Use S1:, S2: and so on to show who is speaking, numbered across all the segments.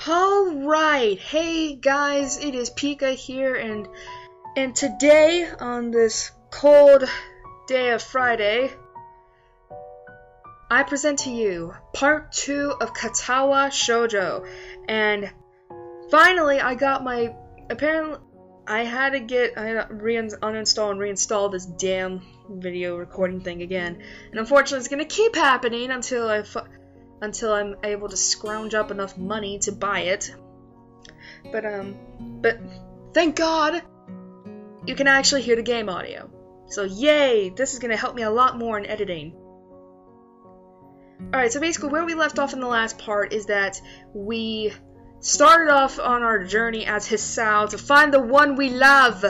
S1: Alright, hey guys, it is Pika here, and today, on this cold day of Friday, I present to you part 2 of Katawa Shoujo, and finally I got my, apparently, I had to uninstall and reinstall this damn video recording thing again, and unfortunately it's gonna keep happening until I'm able to scrounge up enough money to buy it. But thank God you can actually hear the game audio. So yay, this is gonna help me a lot more in editing. Alright, so basically where we left off in the last part is that we started off on our journey as Hisao to find the one we love.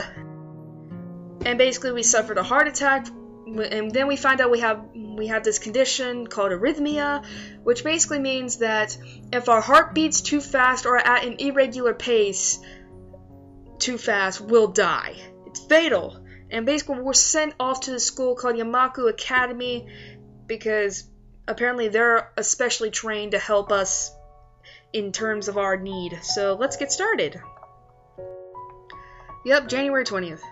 S1: And basically we suffered a heart attack, and then we find out we have this condition called arrhythmia, which basically means that if our heart beats too fast or at an irregular pace too fast, we'll die. It's fatal. And basically we're sent off to the school called Yamaku Academy because apparently they're especially trained to help us in terms of our need. So let's get started. Yep, January 20th.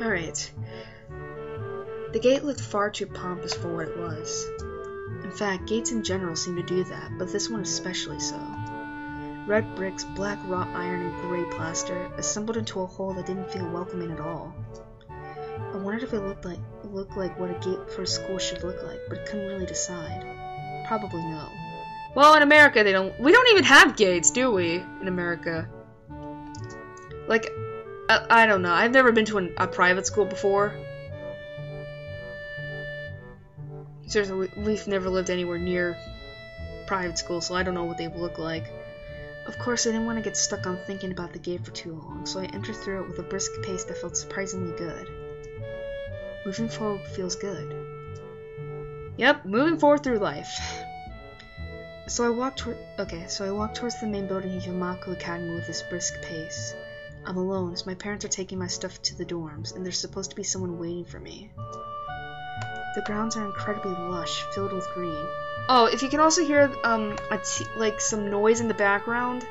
S1: Alright. The gate looked far too pompous for what it was. In fact, gates in general seem to do that, but this one especially so. Red bricks, black wrought iron, and gray plaster, assembled into a whole that didn't feel welcoming at all. I wondered if it looked like what a gate for a school should look like, but couldn't really decide. Probably no. Well, in America we don't even have gates, do we? In America. Like, I don't know. I've never been to a private school before. Seriously, we've never lived anywhere near private school, so I don't know what they look like. Of course, I didn't want to get stuck on thinking about the gate for too long, so I entered through it with a brisk pace that felt surprisingly good. Moving forward feels good. Yep, moving forward through life. So I walked towards the main building of Yamaku Academy with this brisk pace. I'm alone, so my parents are taking my stuff to the dorms, and there's supposed to be someone waiting for me. The grounds are incredibly lush, filled with green. Oh, if you can also hear like some noise in the background,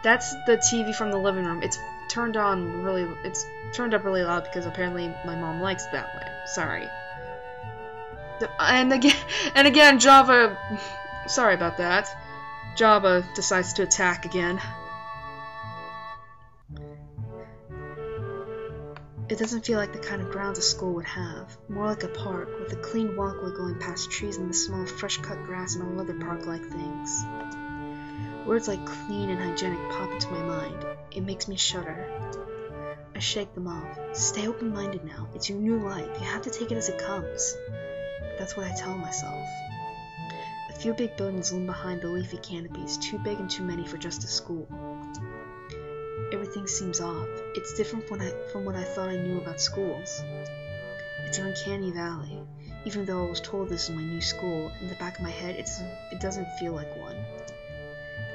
S1: that's the TV from the living room. It's turned up really loud because apparently my mom likes it that way. Sorry. And again, Java. Sorry about that. Java decides to attack again. It doesn't feel like the kind of grounds a school would have. More like a park, with a clean walkway going past trees and the smell of fresh-cut grass and all other park-like things. Words like clean and hygienic pop into my mind. It makes me shudder. I shake them off. Stay open-minded now. It's your new life. You have to take it as it comes. That's what I tell myself. A few big buildings loom behind the leafy canopies, too big and too many for just a school. Everything seems off. It's different from what I thought I knew about schools. It's an uncanny valley. Even though I was told this is my new school, in the back of my head, it doesn't feel like one.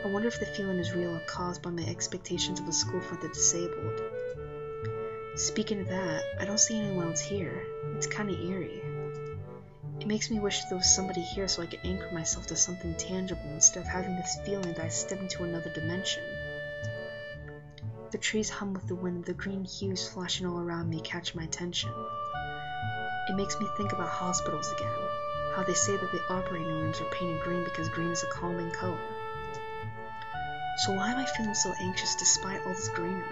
S1: I wonder if the feeling is real or caused by my expectations of a school for the disabled. Speaking of that, I don't see anyone else here. It's kinda eerie. It makes me wish there was somebody here so I could anchor myself to something tangible instead of having this feeling that I stepped into another dimension. The trees hum with the wind, the green hues flashing all around me catch my attention. It makes me think about hospitals again, how they say that the operating rooms are painted green because green is a calming color. So why am I feeling so anxious despite all this greenery?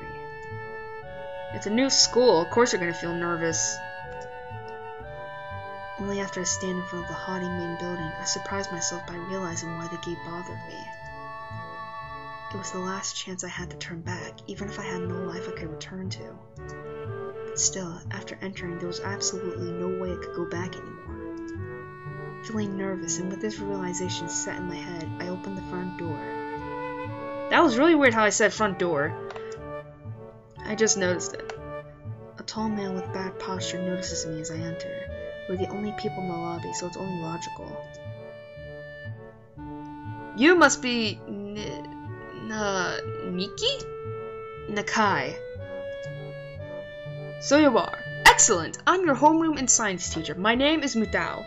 S1: It's a new school, of course you're gonna feel nervous. Only after I stand in front of the haughty main building, I surprise myself by realizing why the gate bothered me. It was the last chance I had to turn back, even if I had no life I could return to. But still, after entering, there was absolutely no way I could go back anymore. Feeling nervous, and with this realization set in my head, I opened the front door. That was really weird how I said front door. I just noticed it. A tall man with bad posture notices me as I enter. We're the only people in the lobby, so it's only logical. You must be Miki? Nakai. So you are. Excellent! I'm your homeroom and science teacher. My name is Mutao.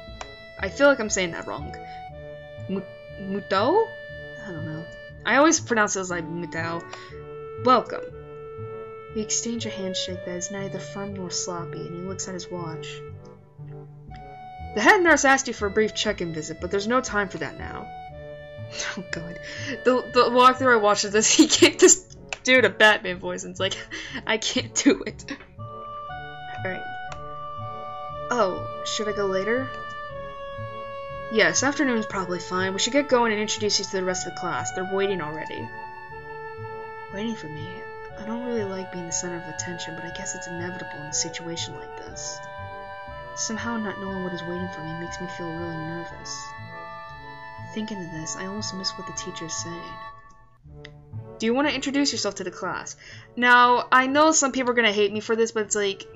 S1: I feel like I'm saying that wrong. Mutao? I don't know. I always pronounce those like Mutao. Welcome. We exchange a handshake that is neither firm nor sloppy, and he looks at his watch. The head nurse asked you for a brief check-in visit, but there's no time for that now. Oh god. The walkthrough I watched this, he gave this dude a Batman voice, and it's like, I can't do it. Alright. Oh, should I go later? Yes, afternoon's probably fine. We should get going and introduce you to the rest of the class. They're waiting already. Waiting for me? I don't really like being the center of attention, but I guess it's inevitable in a situation like this. Somehow not knowing what is waiting for me makes me feel really nervous. Thinking of this, I almost miss what the teacher is saying. Do you want to introduce yourself to the class? Now, I know some people are going to hate me for this, but it's like,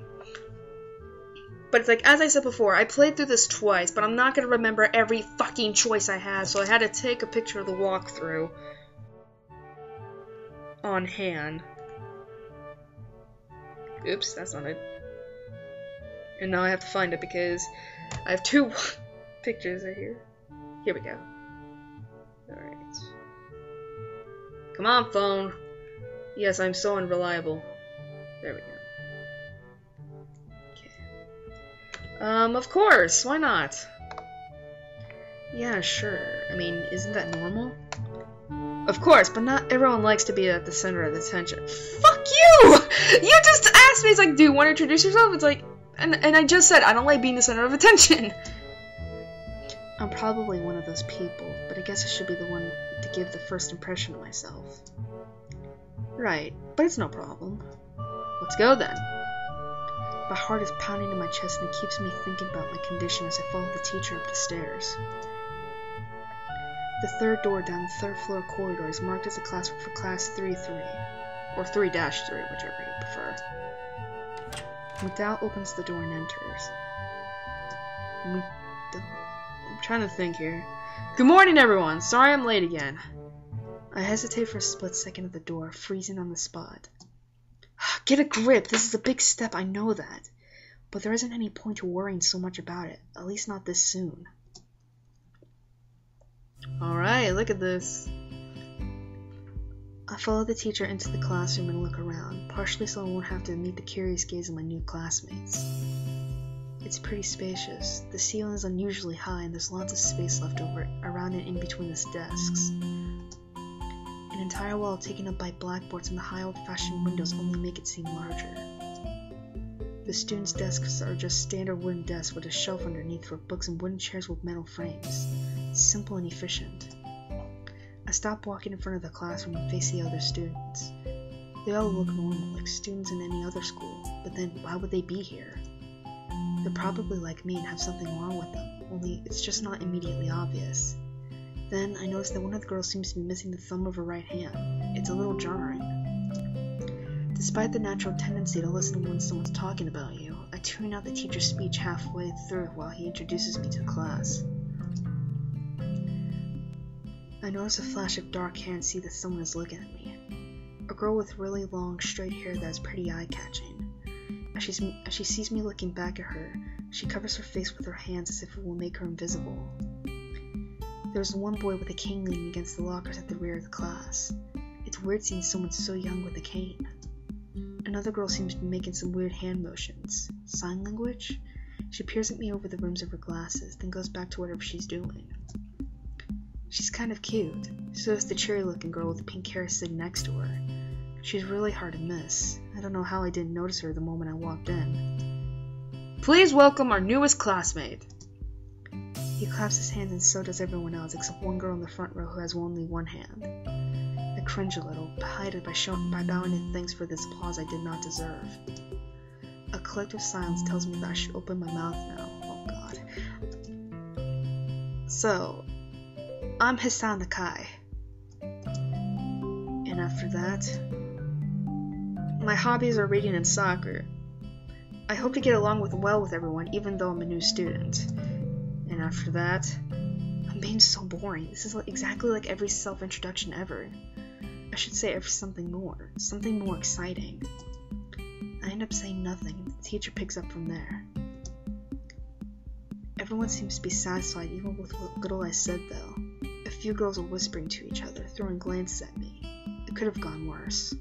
S1: as I said before, I played through this twice, but I'm not going to remember every fucking choice I had, so I had to take a picture of the walkthrough on hand. Oops, that's not it. And now I have to find it because I have two pictures right here. Here we go. Alright. Come on, phone. Yes, I'm so unreliable. There we go. Okay. Of course, why not? Yeah, sure. I mean, isn't that normal? Of course, but not everyone likes to be at the center of the attention. Fuck you! You just asked me, it's like, do you want to introduce yourself? It's like, and I just said, I don't like being the center of attention. I'm probably one of those people, but I guess I should be the one to give the first impression of myself. Right, but it's no problem. Let's go then. My heart is pounding in my chest and it keeps me thinking about my condition as I follow the teacher up the stairs. The third door down the third floor corridor is marked as a classroom for class 3-3, or 3-3, whichever you prefer. Mutao opens the door and enters. I'm trying to think here. Good morning, everyone! Sorry I'm late again. I hesitate for a split second at the door, freezing on the spot. Get a grip! This is a big step, I know that. But there isn't any point to worrying so much about it, at least not this soon. Alright, look at this. I follow the teacher into the classroom and look around, partially so I won't have to meet the curious gaze of my new classmates. It's pretty spacious. The ceiling is unusually high and there's lots of space left over around and in between the desks. An entire wall taken up by blackboards and the high old-fashioned windows only make it seem larger. The students' desks are just standard wooden desks with a shelf underneath for books and wooden chairs with metal frames. Simple and efficient. I stop walking in front of the classroom and face the other students. They all look normal, like students in any other school, but then why would they be here? They're probably like me and have something wrong with them, only it's just not immediately obvious. Then I notice that one of the girls seems to be missing the thumb of her right hand. It's a little jarring. Despite the natural tendency to listen when someone's talking about you, I tune out the teacher's speech halfway through while he introduces me to the class. I notice a flash of dark hair and see that someone is looking at me. A girl with really long, straight hair that is pretty eye-catching. As she sees me looking back at her, she covers her face with her hands as if it will make her invisible. There's one boy with a cane leaning against the lockers at the rear of the class. It's weird seeing someone so young with a cane. Another girl seems to be making some weird hand motions. Sign language? She peers at me over the rims of her glasses, then goes back to whatever she's doing. She's kind of cute. So is the cheery-looking girl with the pink hair sitting next to her. She's really hard to miss. I don't know how I didn't notice her the moment I walked in. Please welcome our newest classmate. He claps his hands and so does everyone else except one girl in the front row who has only one hand. I cringe a little, but hide it by bowing in thanks for this applause I did not deserve. A collective silence tells me that I should open my mouth now. Oh god. So, I'm Hisan Nakai. And after that, my hobbies are reading and soccer. I hope to get along well with everyone, even though I'm a new student. And after that, I'm being so boring. This is exactly like every self-introduction ever. I should say something more exciting. I end up saying nothing, and the teacher picks up from there. Everyone seems to be satisfied, even with what little I said, though. It few girls are whispering to each other, throwing glances at me. It could have gone worse.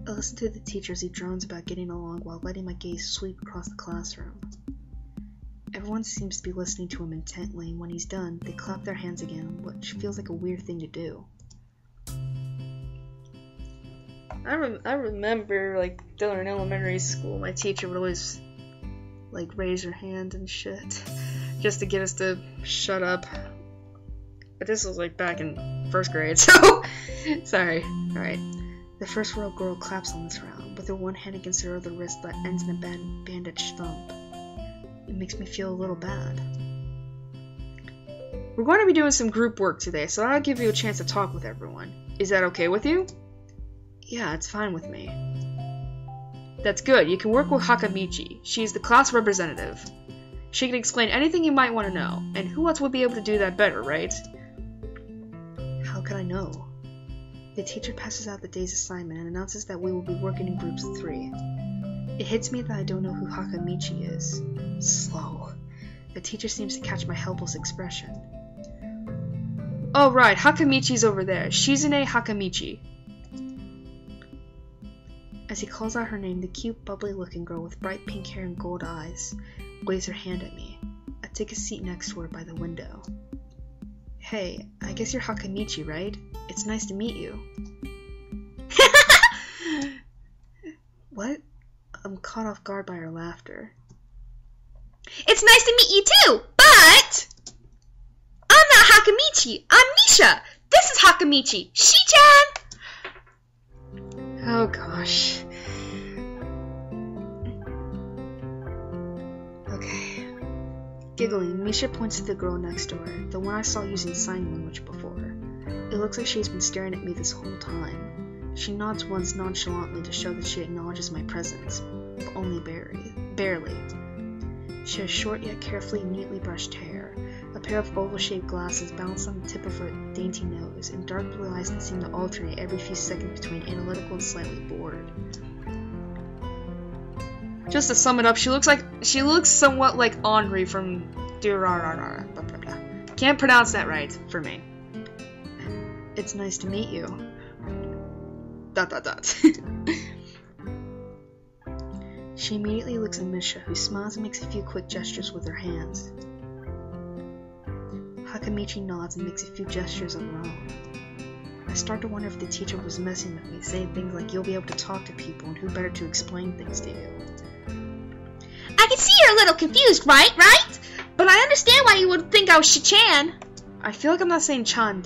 S1: I listen to the teacher as he drones about getting along while letting my gaze sweep across the classroom. Everyone seems to be listening to him intently, and when he's done, they clap their hands again, which feels like a weird thing to do. I remember, like, during elementary school, my teacher would always, like, raise her hand and shit, just to get us to shut up. But this was, like, back in 1st grade, so, sorry. Alright. The first row girl claps on this round, with her one hand against her other wrist that ends in a bandaged thumb. It makes me feel a little bad. We're going to be doing some group work today, so I'll give you a chance to talk with everyone. Is that okay with you? Yeah, it's fine with me. That's good. You can work with Hakamichi. She's the class representative. She can explain anything you might want to know, and who else would be able to do that better, right? How could I know? The teacher passes out the day's assignment and announces that we will be working in groups of 3. It hits me that I don't know who Hakamichi is. Slow. The teacher seems to catch my helpless expression. Oh right, Hakamichi's over there. Shizune Hakamichi. As he calls out her name, the cute, bubbly-looking girl with bright pink hair and gold eyes waves her hand at me. I take a seat next to her by the window. Hey, I guess you're Hakamichi, right? It's nice to meet you. What? I'm caught off guard by her laughter.
S2: It's nice to meet you too, but I'm not Hakamichi. I'm Misha. This is Hakamichi. Shi-chan!
S1: Oh gosh. Okay. Giggling, Misha points to the girl next to her, the one I saw using sign language before. It looks like she's been staring at me this whole time. She nods once nonchalantly to show that she acknowledges my presence, but only barely. She has short yet carefully, neatly brushed hair, a pair of oval-shaped glasses balanced on the tip of her dainty nose, and dark blue eyes that seem to alternate every few seconds between analytical and slightly bored. Just to sum it up, she looks somewhat like Henri from Durarara. Can't pronounce that right for me. It's nice to meet you. ... She immediately looks at Misha, who smiles and makes a few quick gestures with her hands. Hakamichi nods and makes a few gestures of her own. I start to wonder if the teacher was messing with me, saying things like you'll be able to talk to people and who better to explain things to you.
S2: I can see you're a little confused, right? But I understand why you would think I was Shi-chan.
S1: I feel like I'm not saying Chan,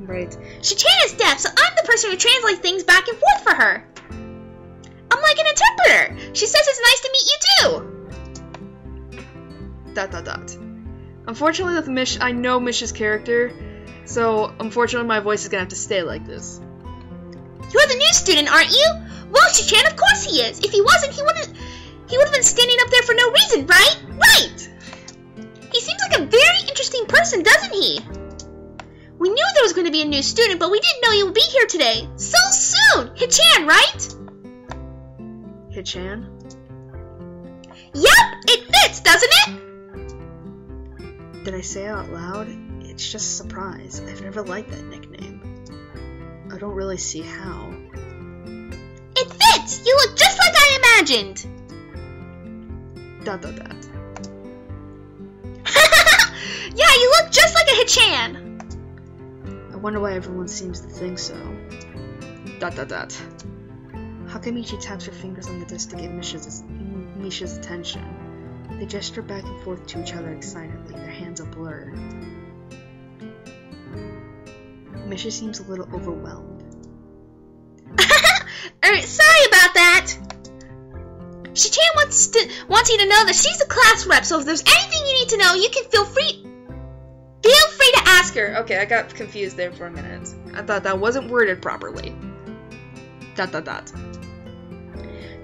S1: right?
S2: Shi-chan is deaf, so I'm the person who translates things back and forth for her. I'm like an interpreter. She says it's nice to meet you too. ...
S1: Unfortunately, with I know Misha's character, so unfortunately my voice is gonna have to stay like this.
S2: You're the new student, aren't you? Well, Shi-chan, of course he is. If he wasn't, he would have been standing up there for no reason, right? Right! He seems like a very interesting person, doesn't he? We knew there was going to be a new student, but we didn't know you would be here today. So soon! Hichan, right?
S1: Hichan?
S2: Yep, it fits, doesn't it?
S1: Did I say it out loud? It's just a surprise. I've never liked that nickname. I don't really see how.
S2: It fits! You look just like I imagined! ... Yeah, you look just like a Hichan!
S1: I wonder why everyone seems to think so. ... Hakamichi taps her fingers on the desk to get Misha's attention. They gesture back and forth to each other excitedly, their hands a blur. Misha seems a little overwhelmed.
S2: Sorry about that! Shi-chan wants you to know that she's a class rep, so if there's anything you need to know, you can feel free to ask her.
S1: Okay, I got confused there for a minute. I thought that wasn't worded properly. ...
S2: Do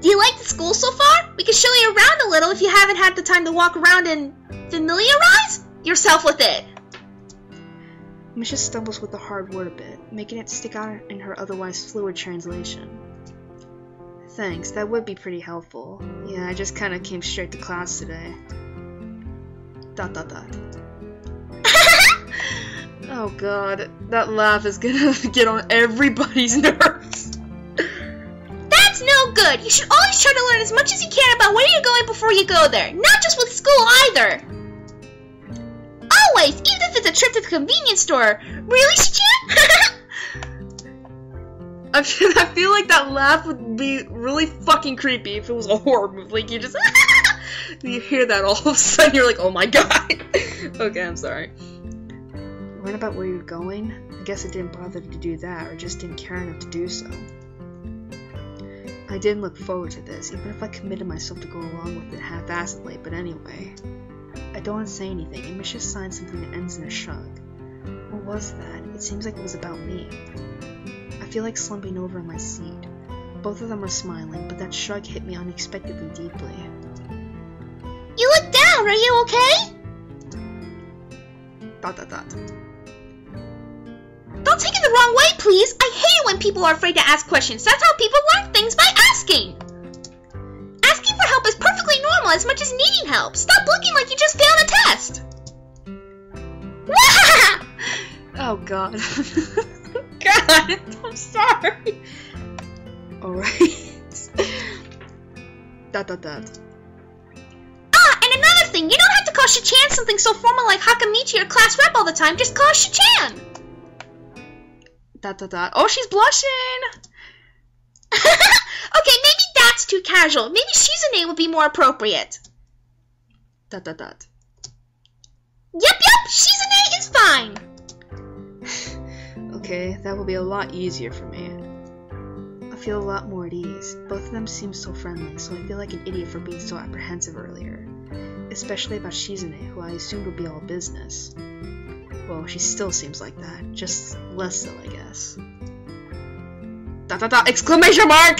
S2: you like the school so far? We can show you around a little if you haven't had the time to walk around and familiarize yourself with it.
S1: Misha stumbles with the hard word a bit, making it stick out in her otherwise fluid translation. Thanks, that would be pretty helpful. Yeah, I just kinda came straight to class today. ... Oh god, that laugh is gonna get on everybody's nerves.
S2: That's no good. You should always try to learn as much as you can about where you're going before you go there. Not just with school either. Always, even if it's a trip to the convenience store. Really, Shichan?
S1: I feel like that laugh would be really fucking creepy if it was a horror movie. Like, you just... you hear that all of a sudden, you're like, oh my god. Okay, I'm sorry. Learn about where you're going? I guess I didn't bother to do that, or just didn't care enough to do so. I didn't look forward to this, even if I committed myself to go along with it half-assedly, but anyway. I don't want to say anything, and Misha signed something that ends in a shrug. What was that? It seems like it was about me. I feel like slumping over in my seat. Both of them are smiling, but that shrug hit me unexpectedly deeply.
S2: You look down, are you okay? ... Don't take it the wrong way, please. I hate it when people are afraid to ask questions. That's how people learn things, by asking. Asking for help is perfectly normal as much as needing help. Stop looking like you just failed a test.
S1: Oh god. God, I'm sorry. Alright. ...
S2: And another thing, you don't have to call Shichan something so formal like Hakamichi or class rep all the time. Just call Shichan. ...
S1: Oh, she's blushing!
S2: Okay, maybe that's too casual. Maybe Shizune would be more appropriate. ... Yep, Shizune is fine.
S1: Okay, that will be a lot easier for me. I feel a lot more at ease. Both of them seem so friendly, so I feel like an idiot for being so apprehensive earlier. Especially about Shizune, who I assumed would be all business. Well, she still seems like that, just less so, I guess. ... Exclamation mark!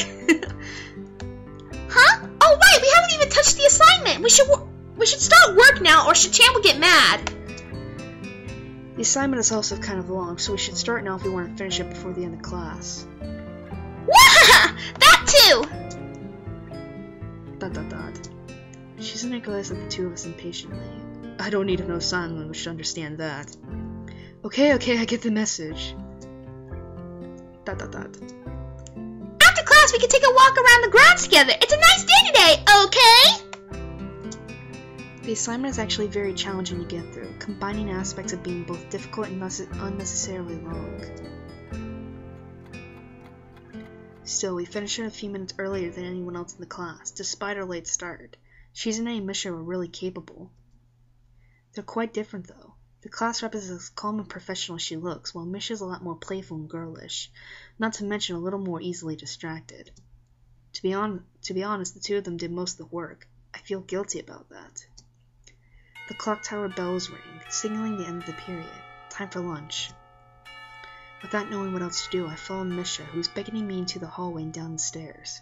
S2: Huh? Oh right, we haven't even touched the assignment. We should start work now, or Shichan will get mad.
S1: The assignment is also kind of long, so we should start now if we want to finish it before the end of class.
S2: Wahaha! That too! ...
S1: Shizune glares at the two of us impatiently. I don't need to know sign language to understand that. Okay, I get the message. ...
S2: After class, we can take a walk around the grounds together. It's a nice day today, okay?
S1: The assignment is actually very challenging to get through, combining aspects of being both difficult and unnecessarily long. Still, we finished it a few minutes earlier than anyone else in the class, despite our late start. Shizune and Misha were really capable. They're quite different, though. The class rep is as calm and professional as she looks, while Misha's a lot more playful and girlish, not to mention a little more easily distracted. To be honest, the two of them did most of the work. I feel guilty about that. The clock tower bells ring, signaling the end of the period. Time for lunch. Without knowing what else to do, I follow Misha, who's beckoning me into the hallway and down the stairs.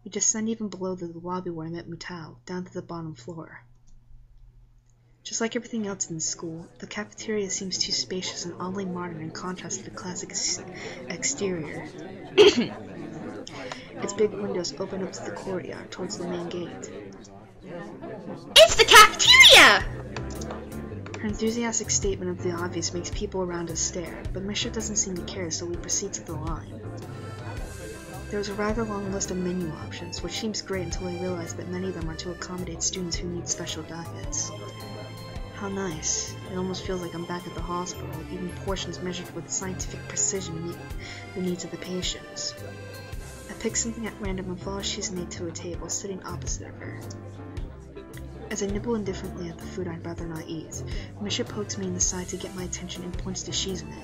S1: We descend even below the lobby where I met Mutao, down to the bottom floor. Just like everything else in the school, the cafeteria seems too spacious and oddly modern in contrast to the classic exterior. Its big windows open up to the courtyard towards the main gate.
S2: It's the cafeteria!
S1: Her enthusiastic statement of the obvious makes people around us stare, but Misha doesn't seem to care, so we proceed to the line. There is a rather long list of menu options, which seems great until I realize that many of them are to accommodate students who need special diets. How nice. It almost feels like I'm back at the hospital, eating portions measured with scientific precision meet the needs of the patients. I pick something at random and follow Shizune to a table, sitting opposite of her. As I nibble indifferently at the food I'd rather not eat, Misha pokes me in the side to get my attention and points to Shizune. ...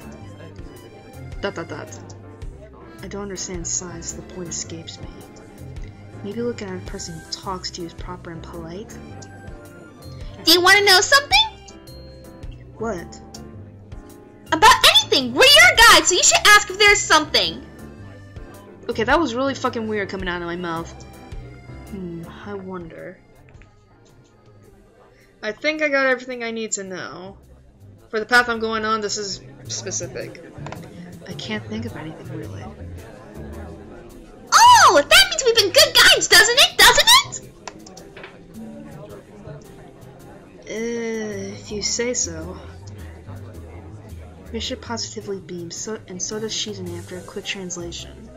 S1: I don't understand signs, so the point escapes me. Maybe looking at a person who talks to you is proper and polite?
S2: Do you want to know something?
S1: What?
S2: About anything! We're your guide, so you should ask if there's something.
S1: Okay, that was really fucking weird coming out of my mouth. I wonder. I think I got everything I need to know. For the path I'm going on, this is specific. I can't think of anything, really.
S2: Oh! That means we've been good guides, doesn't it?
S1: If you say so. Misha positively beams, and so does Shizune after a quick translation.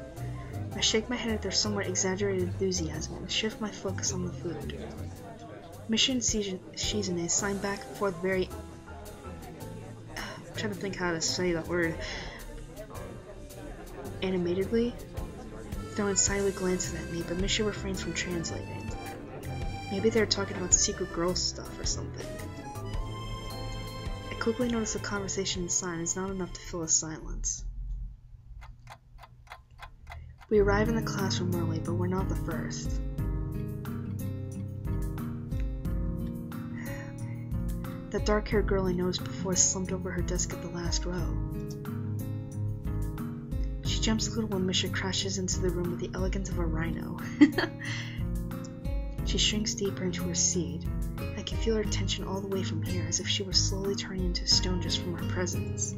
S1: I shake my head at their somewhat exaggerated enthusiasm and shift my focus on the food. Misha and Shizune sign back and forth very... I'm trying to think how to say that word. Animatedly, throwing silent glances at me, but Misha refrains from translating. Maybe they're talking about secret girl stuff or something. I quickly notice the conversation inside is not enough to fill a silence. We arrive in the classroom early, but we're not the first. That dark-haired girl I noticed before slumped over her desk at the last row. She jumps a little when Misha crashes into the room with the elegance of a rhino. She shrinks deeper into her seat. I can feel her tension all the way from here, as if she were slowly turning into stone just from her presence.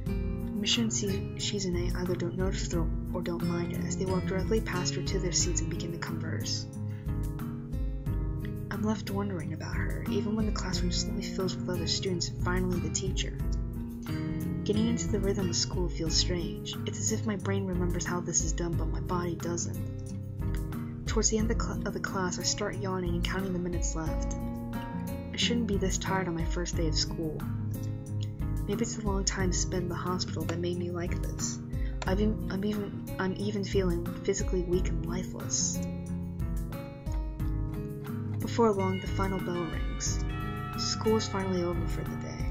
S1: Misha and Shizune either don't notice it or don't mind it, as they walk directly past her to their seats and begin to converse. I'm left wondering about her, even when the classroom slowly fills with other students and finally the teacher. Getting into the rhythm of school feels strange. It's as if my brain remembers how this is done, but my body doesn't. Towards the end of the class, I start yawning and counting the minutes left. I shouldn't be this tired on my first day of school. Maybe it's the long time spent in the hospital that made me like this. I'm even feeling physically weak and lifeless. Before long, the final bell rings. School is finally over for the day.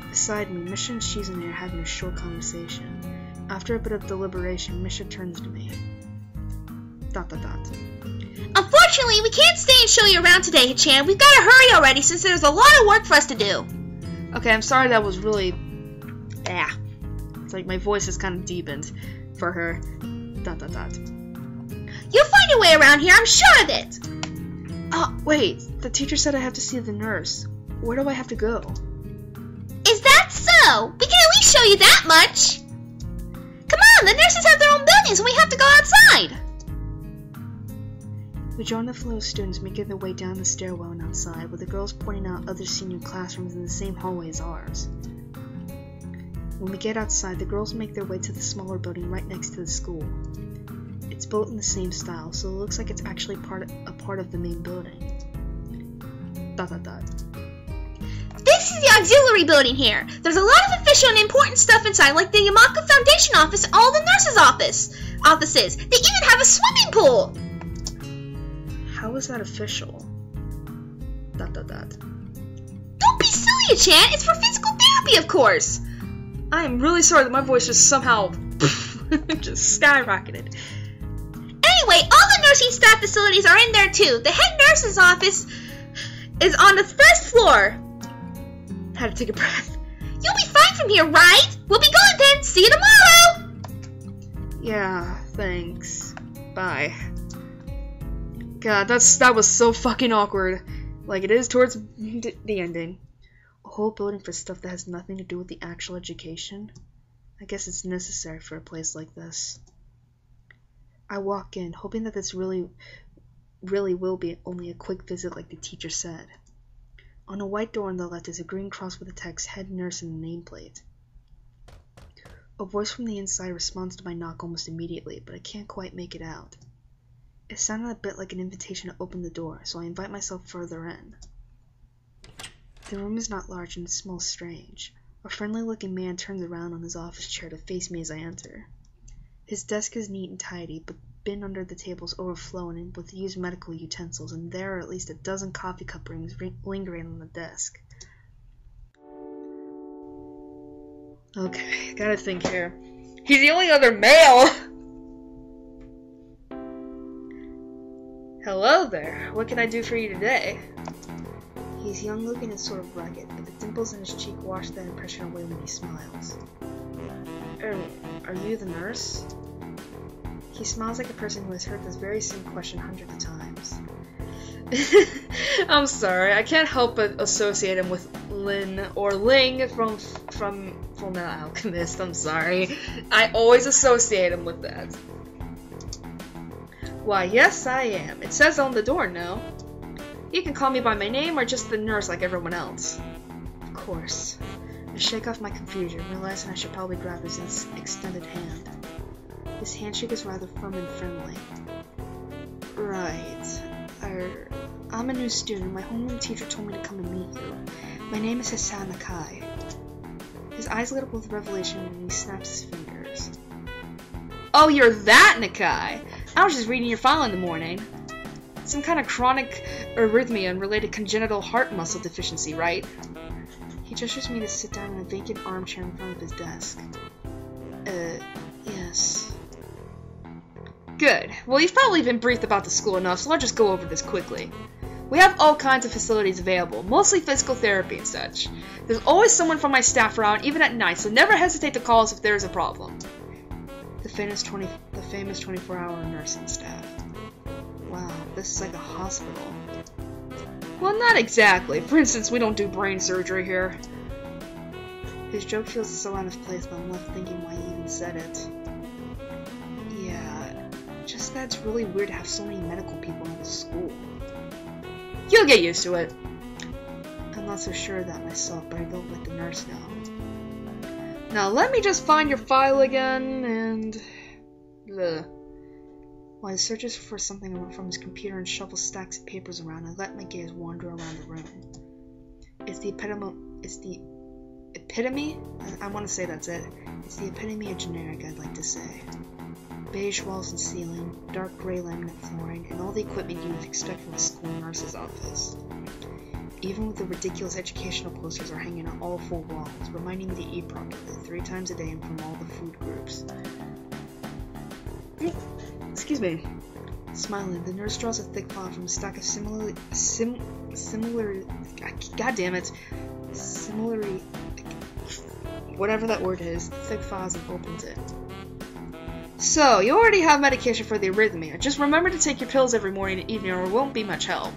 S1: Beside me, Misha and Shizune are having a short conversation. After a bit of deliberation, Misha turns to me. ...
S2: Unfortunately, we can't stay and show you around today, Hichan. We've got to hurry already since there's a lot of work for us to do.
S1: Okay, I'm sorry that was really... It's like my voice is kind of deepened for her. ...
S2: You'll find your way around here, I'm sure of it.
S1: Oh, wait. The teacher said I have to see the nurse. Where do I have to go?
S2: Is that so? We can at least show you that much. Come on, the nurses have their own buildings and we have to go outside.
S1: We join the flow of students making their way down the stairwell and outside, with the girls pointing out other senior classrooms in the same hallway as ours. When we get outside, the girls make their way to the smaller building right next to the school. It's built in the same style, so it looks like it's actually a part of the main building. ...
S2: This is the auxiliary building here. There's a lot of official and important stuff inside, like the Yamaka Foundation office and all the nurses' offices. They even have a swimming pool.
S1: How is that official? ...
S2: Don't be silly, Chan. It's for physical therapy, of course.
S1: I am really sorry that my voice just somehow just skyrocketed.
S2: Anyway, all the nursing staff facilities are in there too. The head nurse's office is on the first floor.
S1: Had to take a breath.
S2: You'll be fine from here, right? We'll be going then. See you tomorrow.
S1: Yeah, thanks. Bye. God, that was so fucking awkward. Like it is towards the ending. A whole building for stuff that has nothing to do with the actual education. I guess it's necessary for a place like this. I walk in, hoping that this really will be only a quick visit like the teacher said. On a white door on the left is a green cross with the text Head Nurse and a nameplate. A voice from the inside responds to my knock almost immediately, but I can't quite make it out. It sounded a bit like an invitation to open the door, so I invite myself further in. The room is not large and it smells strange. A friendly-looking man turns around on his office chair to face me as I enter. His desk is neat and tidy, but bin under the table is overflowing with used medical utensils, and there are at least a dozen coffee cup rings lingering on the desk. Okay, gotta think here. He's the only other male! Hello there, what can I do for you today? He's young-looking and sort of rugged, but the dimples in his cheek wash that impression away when he smiles. Are you the nurse? He smiles like a person who has heard this very same question hundreds of times. I'm sorry, I can't help but associate him with Lin or Ling from Fullmetal Alchemist. I'm sorry. I always associate him with that. Why, yes, I am. It says on the door, no? You can call me by my name or just the nurse like everyone else. Of course. I shake off my confusion, realizing I should probably grab his extended hand. His handshake is rather firm and friendly. Right. I'm a new student. My homeroom teacher told me to come and meet you. My name is Hassan Nakai. His eyes lit up with revelation and he snaps his fingers. Oh, you're that Nakai! I was just reading your file in the morning. Some kind of chronic arrhythmia and related congenital heart muscle deficiency, right? He gestures me to sit down in a vacant armchair in front of his desk. Yes. Good. Well, you've probably been briefed about the school enough, so I'll just go over this quickly. We have all kinds of facilities available, mostly physical therapy and such. There's always someone from my staff around, even at night, so never hesitate to call us if there is a problem. The famous 24-hour nursing staff. Wow, this is like a hospital. Well, not exactly. For instance, we don't do brain surgery here. His joke feels so out of place, but I'm left thinking why he even said it. Yeah, just that it's really weird to have so many medical people in the school. You'll get used to it. I'm not so sure of that myself, but I don't let the nurse know. Now let me just find your file again, and... While he searches for something from his computer and shuffles stacks of papers around, I let my gaze wander around the room. It's the epitome? I want to say that's it. It's the epitome of generic, I'd like to say. Beige walls and ceiling, dark gray laminate flooring, and all the equipment you would expect from a school nurse's office. Even with the ridiculous educational posters are hanging on all 4 walls, reminding me to eat properly 3 times a day and from all the food groups. Excuse me. Smiling, the nurse draws a thick file from a stack of similarly, whatever that word is, thick files and opens it. So, you already have medication for the arrhythmia. Just remember to take your pills every morning and evening or it won't be much help.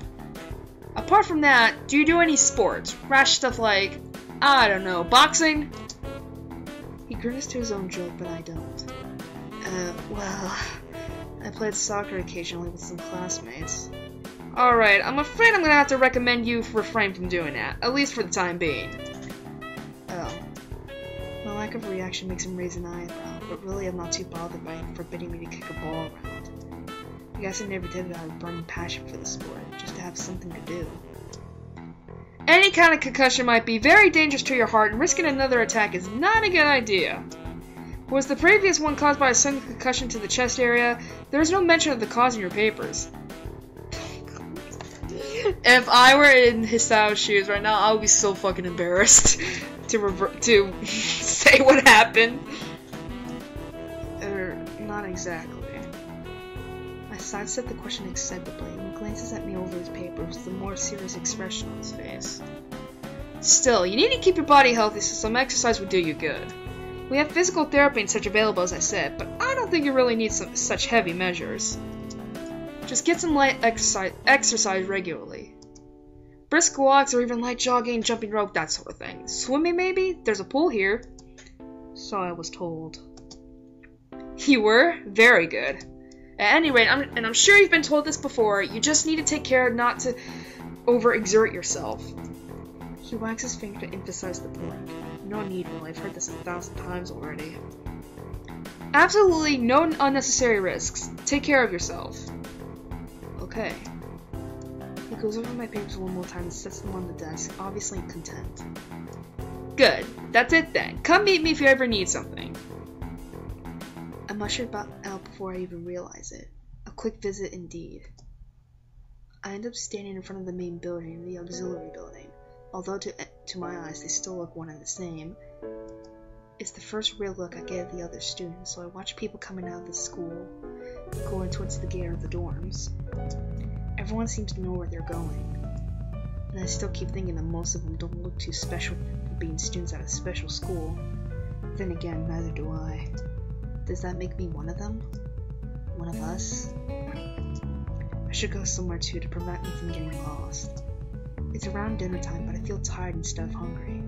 S1: Apart from that, do you do any sports? Rash stuff like, I don't know, boxing? He grins to his own joke, but I don't. Well, I played soccer occasionally with some classmates. Alright, I'm afraid I'm gonna have to recommend you refrain from doing that, at least for the time being. Oh. My lack of reaction makes him raise an eyebrow, but really I'm not too bothered by him forbidding me to kick a ball around. I guess I never did it out of burning passion for the sport, just to have something to do. Any kind of concussion might be very dangerous to your heart, and risking another attack is not a good idea. Was the previous one caused by a sudden concussion to the chest area? There is no mention of the cause in your papers. If I were in Hisao's shoes right now, I would be so fucking embarrassed to say what happened. Not exactly. I sidestep the question acceptably, and he glances at me over his papers with a more serious expression on his face. Still, you need to keep your body healthy, so some exercise would do you good. We have physical therapy and such available, as I said, but I don't think you really need such heavy measures. Just get some light exercise regularly. Brisk walks or even light jogging, jumping rope, that sort of thing. Swimming maybe? There's a pool here. So I was told. You were? Very good. At any rate, I'm sure you've been told this before, you just need to take care not to overexert yourself. He wags his finger to emphasize the point. No need, Will. I've heard this 1,000 times already. Absolutely no unnecessary risks. Take care of yourself. Okay. He goes over my papers one more time and sets them on the desk, obviously content. Good. That's it then. Come meet me if you ever need something. I'm ushered out before I even realize it. A quick visit indeed. I end up standing in front of the main building, the auxiliary building. Although to my eyes they still look one and the same. It's the first real look I get of the other students, so I watch people coming out of the school, going towards the gate of the dorms. Everyone seems to know where they're going. And I still keep thinking that most of them don't look too special for being students at a special school. Then again, neither do I. Does that make me one of them? One of us? I should go somewhere too to prevent me from getting lost. It's around dinner time, but I feel tired instead of hungry.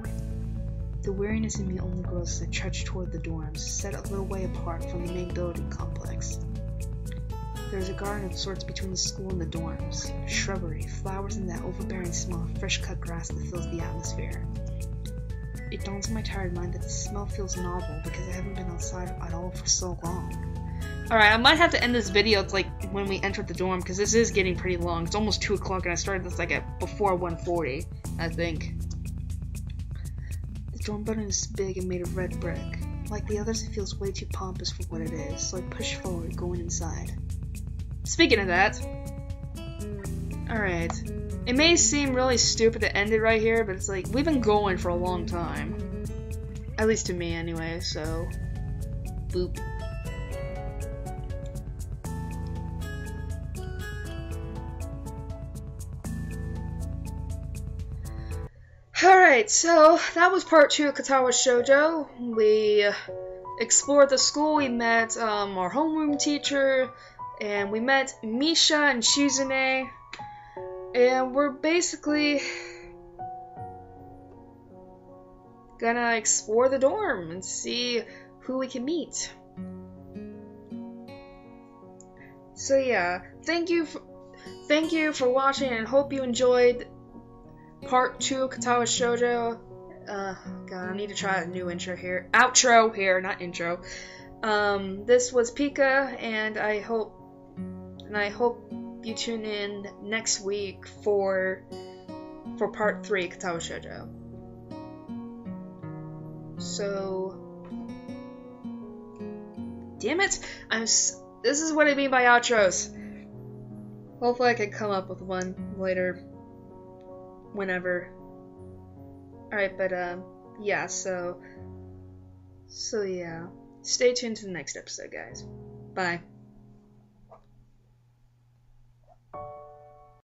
S1: The weariness in me only grows as I trudge toward the dorms, set a little way apart from the main building complex. There is a garden of sorts between the school and the dorms, shrubbery, flowers, and that overbearing smell of fresh-cut grass that fills the atmosphere. it dawns on my tired mind that the smell feels novel because I haven't been outside at all for so long. Alright, I might have to end this video like when we enter the dorm because this is getting pretty long. It's almost 2 o'clock and I started this like at before 1:40, I think. The dorm button is big and made of red brick. Like the others, it feels way too pompous for what it is, so I push forward, going inside. Speaking of that, alright. It may seem really stupid to end it right here, but it's like, we've been going for a long time. At least to me, anyway, so... Boop. Alright, so that was part 2 of Katawa Shoujo. We explored the school, we met our homeroom teacher, and we met Misha and Shizune, and we're basically gonna explore the dorm and see who we can meet. So yeah, thank you for watching, and hope you enjoyed part 2 of Katawa Shoujo. God, I need to try a new intro here. Outro here, not intro. This was Pika, and I hope you tune in next week for part 3 of Katawa Shoujo. So, damn it! This is what I mean by outros. Hopefully I can come up with one later. Whenever. Alright, but yeah, so yeah. Stay tuned to the next episode, guys. Bye.